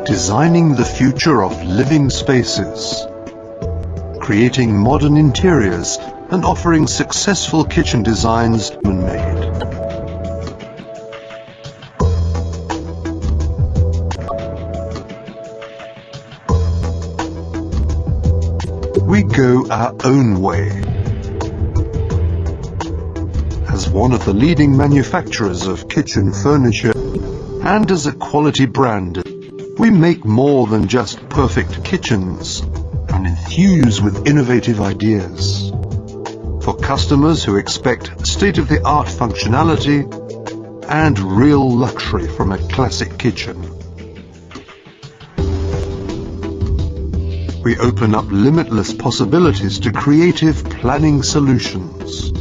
Designing the future of living spaces, creating modern interiors and offering successful kitchen designs human-made. We go our own way. As one of the leading manufacturers of kitchen furniture and as a quality brand, we make more than just perfect kitchens and enthuse with innovative ideas. For customers who expect state-of-the-art functionality and real luxury from a classic kitchen. We open up limitless possibilities to creative planning solutions.